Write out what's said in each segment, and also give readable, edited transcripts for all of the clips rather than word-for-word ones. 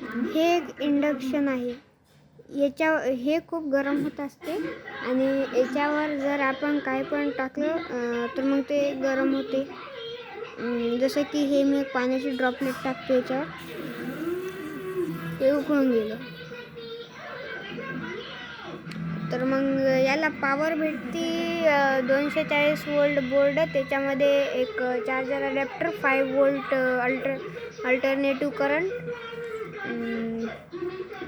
हे एक इंडक्शन आहे. हे खूप गरम होत असते आणि याच्यावर जर आपण काय पण टाकलं तर मग ते गरम होते. जसं की हे मी एक पाण्याची ड्रॉपलेट टाकते याच्यावर, ते उकळून गेलं. तर मग याला पॉवर भेटते 240 वोल्ट बोर्ड, त्याच्यामध्ये एक charger adapter, 5 volt alternative current.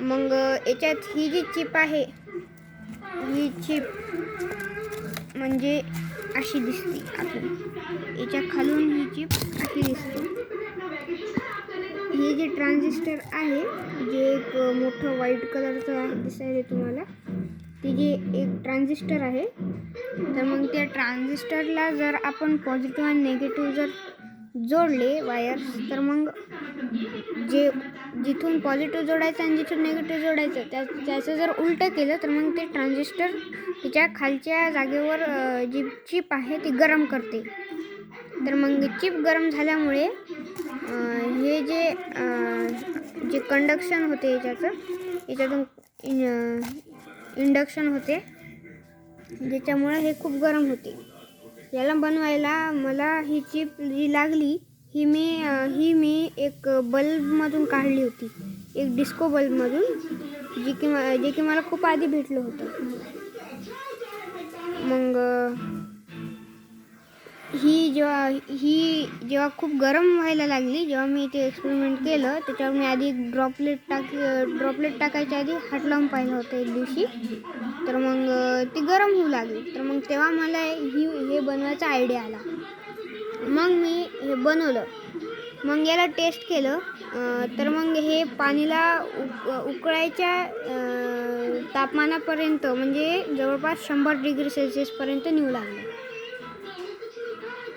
मग याच्यात ही जी चिप आहे, ही चिप म्हणजे अशी दिसते आतून, याच्या खालून ही चिप अशी दिसते. हे जे ट्रान्झिस्टर आहे, जे एक मोठं व्हाईट कलरचं दिसायला तुम्हाला, ते जे एक ट्रान्झिस्टर आहे. तर मग त्या ट्रान्झिस्टरला जर आपण पॉझिटिव्ह आणि निगेटिव्ह जर जोडले वायर्स, तर मग जिथून पॉझिटिव्ह जोडायचं आणि जिथून निगेटिव्ह जोडायचं त्याचं जर उलटं केलं तर मग ते ट्रान्झिस्टर त्याच्या खालच्या जागेवर जी चिप आहे ती गरम करते. तर मग चिप गरम झाल्यामुळे हे जे कंडक्शन होते याच्यातून इंडक्शन होते, ज्याच्यामुळे हे खूप गरम होते. याला बनवायला मला ही चिप जी लागली ही मी एक बल्बमधून काढली होती, एक डिस्को बल्बमधून, जे की मला खूप आधी भेटलं होतं. मग ही जेव्हा खूप गरम व्हायला लागली, जेव्हा मी ते एक्सपेरिमेंट केलं, त्याच्यावर मी आधी ड्रॉपलेट टाकायच्या आधी हात लावून पाहिलं होतं एक दिवशी. तर मग ती गरम होऊ लागली. तर मग तेव्हा मला हे बनवायचा आयडिया आला. मग मी हे बनवलं. मग याला टेस्ट केलं. तर मग हे पाणीला उकळायच्या तापमानापर्यंत, म्हणजे जवळपास 100 डिग्री सेल्सिअसपर्यंत नेऊ लागलं.